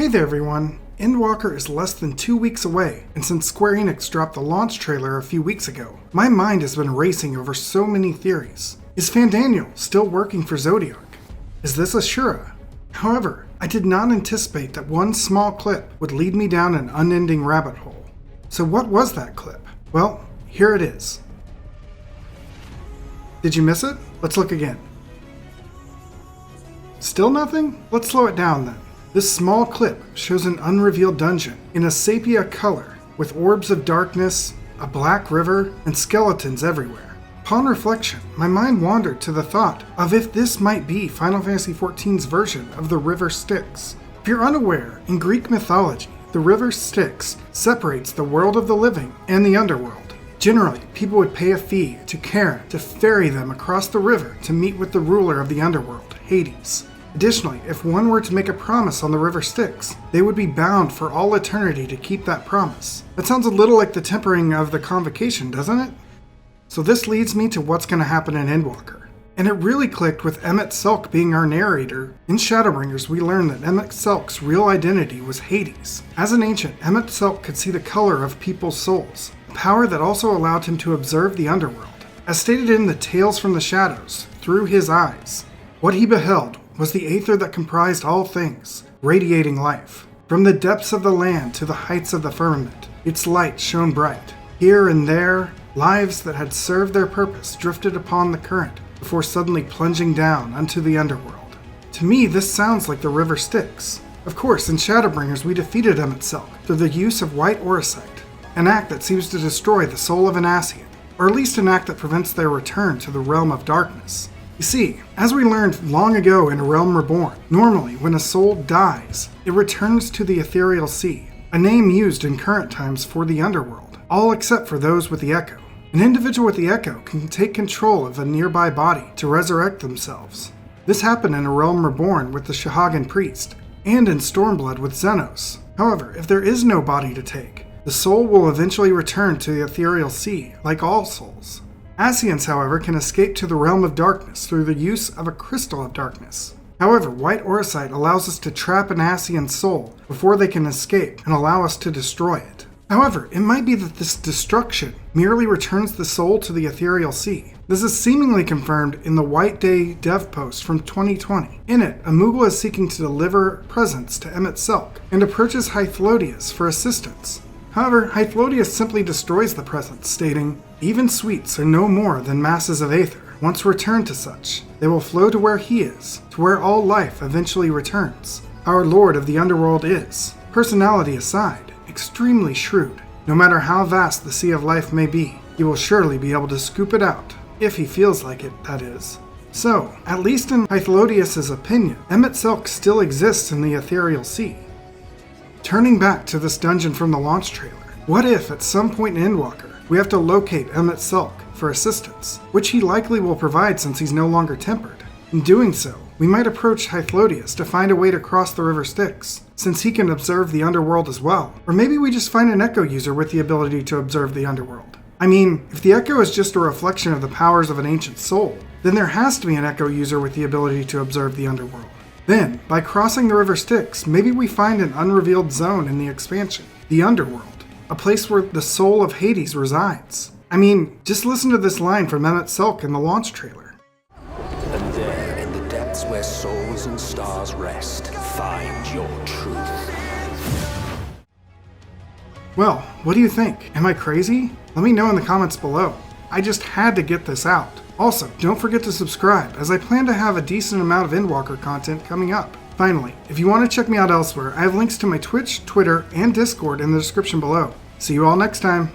Hey there everyone! Endwalker is less than 2 weeks away, and since Square Enix dropped the launch trailer a few weeks ago, my mind has been racing over so many theories. Is Fandaniel still working for Zodiac? Is this Ashura? However, I did not anticipate that one small clip would lead me down an unending rabbit hole. So what was that clip? Well, here it is. Did you miss it? Let's look again. Still nothing? Let's slow it down then. This small clip shows an unrevealed dungeon in a sepia color with orbs of darkness, a black river, and skeletons everywhere. Upon reflection, my mind wandered to the thought of if this might be Final Fantasy XIV's version of the River Styx. If you're unaware, in Greek mythology, the River Styx separates the world of the living and the underworld. Generally, people would pay a fee to Charon to ferry them across the river to meet with the ruler of the underworld, Hades. Additionally, if one were to make a promise on the River Styx, they would be bound for all eternity to keep that promise. That sounds a little like the tempering of the convocation, doesn't it? So this leads me to what's going to happen in Endwalker. And it really clicked with Emet Selch being our narrator. In Shadowbringers, we learned that Emet Selch's real identity was Hades. As an ancient, Emet Selch could see the color of people's souls, a power that also allowed him to observe the underworld. As stated in the Tales from the Shadows, through his eyes, what he beheld was the aether that comprised all things, radiating life. From the depths of the land to the heights of the firmament, its light shone bright. Here and there, lives that had served their purpose drifted upon the current before suddenly plunging down unto the underworld. To me, this sounds like the River Styx. Of course, in Shadowbringers we defeated Emet Selch through the use of white orosite, an act that seems to destroy the soul of an Ascian, or at least an act that prevents their return to the realm of darkness. You see, as we learned long ago in A Realm Reborn, normally when a soul dies, it returns to the ethereal sea, a name used in current times for the underworld, all except for those with the Echo. An individual with the Echo can take control of a nearby body to resurrect themselves. This happened in A Realm Reborn with the Shahagan priest, and in Stormblood with Xenos. However, if there is no body to take, the soul will eventually return to the ethereal sea, like all souls. Ascians, however, can escape to the realm of darkness through the use of a crystal of darkness. However, white orosite allows us to trap an Ascian soul before they can escape and allow us to destroy it. However, it might be that this destruction merely returns the soul to the ethereal sea. This is seemingly confirmed in the White Day dev post from 2020. In it, a Moogle is seeking to deliver presents to Emet Selch and approaches Hythlodius for assistance. However, Hythlodius simply destroys the presents, stating, "Even sweets are no more than masses of aether. Once returned to such, they will flow to where he is, to where all life eventually returns. Our Lord of the Underworld is, personality aside, extremely shrewd. No matter how vast the sea of life may be, he will surely be able to scoop it out, if he feels like it, that is." So, at least in Hythlodius' opinion, Emet Selch still exists in the ethereal sea. Turning back to this dungeon from the launch trailer, what if at some point in Endwalker, we have to locate Emet Selch for assistance, which he likely will provide since he's no longer tempered. In doing so, we might approach Hythlodius to find a way to cross the River Styx, since he can observe the underworld as well. Or maybe we just find an Echo user with the ability to observe the underworld. I mean, if the Echo is just a reflection of the powers of an ancient soul, then there has to be an Echo user with the ability to observe the underworld. Then, by crossing the River Styx, maybe we find an unrevealed zone in the expansion, the underworld, a place where the soul of Hades resides. I mean, just listen to this line from Emet Selch in the launch trailer. And there, in the depths where souls and stars rest, find your truth. Well, what do you think? Am I crazy? Let me know in the comments below. I just had to get this out. Also, don't forget to subscribe, as I plan to have a decent amount of Endwalker content coming up. Finally, if you want to check me out elsewhere, I have links to my Twitch, Twitter, and Discord in the description below. See you all next time.